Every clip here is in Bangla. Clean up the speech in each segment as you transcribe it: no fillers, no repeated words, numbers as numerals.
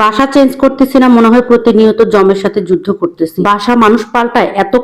বাসা চেঞ্জ করতেছি না, মনে হয় প্রতিনিয়ত জমের সাথে যুদ্ধ করতেছি। বাসা মানুষ পাল্টায়, এত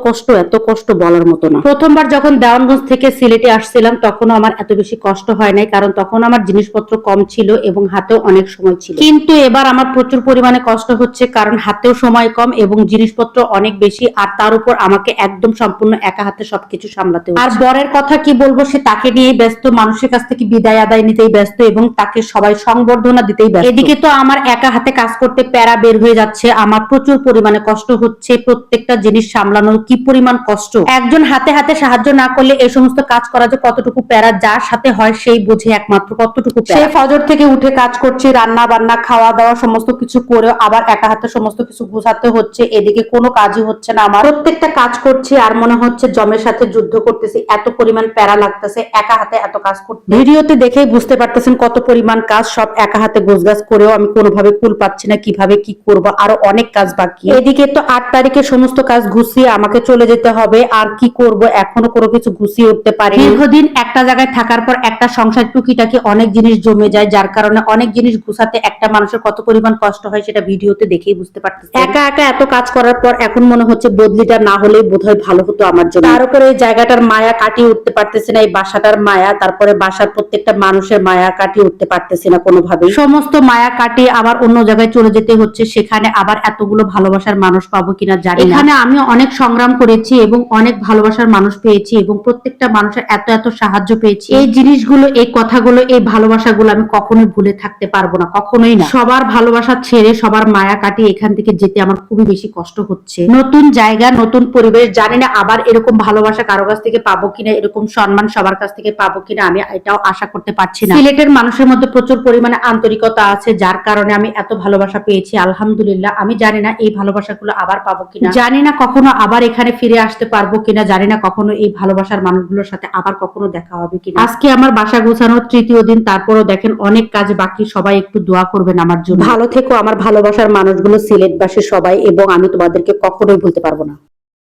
কষ্ট বলার মতো না। প্রথমবার যখন দেওয়ানগঞ্জ থেকে সিলেটে আসছিলাম তখনও আমার এত বেশি কষ্ট হয় নাই, কারণ তখন আমার জিনিসপত্র কম ছিল এবং হাতেও অনেক সময় ছিল। কিন্তু এবার আমার প্রচুর পরিমাণে কষ্ট হচ্ছে, কারণ হাতেও সময় কম এবং জিনিসপত্র অনেক বেশি, আর তার উপর আমাকে একদম সম্পূর্ণ একা হাতে সবকিছু সামলাতে হচ্ছে। আর বরের কথা কি বলবো, সে তাকে নিয়েই ব্যস্ত, মানুষের কাছ থেকে বিদায় আদায় নিতেই ব্যস্ত এবং তাকে সবাই সংবর্ধনা দিতেই ব্যস্ত। এদিকে তো আমার একা হাতে কাজ করতে প্যারা বের হয়ে যাচ্ছে, আমার প্রচুর পরিমাণে কষ্ট হচ্ছে। প্রত্যেকটা জিনিস সামলানোর কি পরিমাণ কষ্ট, একজন হাতে হাতে সাহায্য না করলে এই সমস্ত কাজ করা যে কতটুকু প্যারা, যার সাথে হয় সেই বোঝে একমাত্র কতটুকু প্যারা। সে ফজর থেকে উঠে কাজ করছে, রান্না বান্না খাওয়া দাওয়া সমস্ত কিছু করে আবার একা হাতে সমস্ত কিছু গুছাতে হচ্ছে। এদিকে কোনো কাজই হচ্ছে না আমার, প্রত্যেকটা কাজ করছি আর মনে হচ্ছে জমের সাথে যুদ্ধ করতেছি। এত পরিমাণ প্যারা লাগতেছে একা হাতে এত কাজ করতে। ভিডিওতে দেখেই বুঝতে পারতেছেন কত পরিমাণ কাজ, সব একা হাতে গোছগাছ করেও আমি কোনোভাবে কুল পাচ্ছি না, কিভাবে কি করব, আরো অনেক কাজ বাকি। এদিকে তো 8 তারিখে সমস্ত কাজ গুছিয়ে আমাকে চলে যেতে হবে, আর কি করব এখনো কোনো কিছু গুছিয়ে উঠতে পারি। দীর্ঘদিন একটা জায়গায় থাকার পর একটা সংসার টুকিটাকি অনেক জিনিস জমে যায়, যার কারণে অনেক জিনিস গুছাতে একটা মানুষের কত পরিমাণ কষ্ট হয় সেটা ভিডিওতে দেখেই বুঝতে পারতেছি। একা একা এত কাজ করার পর এখন মনে হচ্ছে বদলিটা না হলেই বোধহয় ভালো হতো আমার জন্য। তার উপরে এই জায়গাটার মায়া কাটিয়ে উঠতে পারতেছি না, এই বাসাটার মায়া, তারপরে বাসার প্রত্যেকটা মানুষের মায়া কাটিয়ে উঠতে পারতেছি না কোনোভাবে। সমস্ত মায়া কাটিয়ে আবার অন্য জায়গায় চলে যেতে হচ্ছে, সেখানে আবার এতগুলো ভালোবাসার মানুষ পাবো কিনা জানি না। এখানে আমি অনেক সংগ্রাম করেছি এবং অনেক ভালোবাসার মানুষ পেয়েছি এবং প্রত্যেকটা মানুষের এত সাহায্য পেয়েছি। এই জিনিসগুলো, এই কথাগুলো, এই ভালোবাসাগুলো আমি কখনোই ভুলে থাকতে পারবো না, কখনোই না। সবার ভালোবাসা ছেড়ে সবার মায়া কাটিয়ে এখান থেকে যেতে আমার খুবই বেশি কষ্ট হচ্ছে। নতুন জায়গা, নতুন পরিবেশ, জানি না আবার এরকম ভালোবাসা কারো কাছ থেকে পাবো কিনা, এরকম সম্মান সবার কাছ থেকে পাবো কিনা, আমি এটাও আশা করতে পারছি না। সিলেটের মানুষের মধ্যে প্রচুর পরিমাণে আন্তরিকতা আছে, যার কারণে আমি এত ভালোবাসা পেয়েছি, আলহামদুলিল্লাহ। আমি জানি না এই ভালোবাসাগুলো আবার পাবো কিনা, জানি না কখনো আবার এখানে ফিরে আসতে পারবো কিনা, জানি না কখনো এই ভালোবাসার মানুষগুলোর সাথে আবার কখনো দেখা হবে কিনা। আজকে আমার বাসা গোছানোর 3য় দিন, তারপরও দেখেন অনেক কাজ বাকি। সবাই একটু দোয়া করবেন আমার জন্য। ভালো থেকো আমার ভালোবাসার মানুষগুলো, সিলেটবাসী সবাই, এবং আমি তোমাদেরকে কখনোই ভুলতে পারবো না।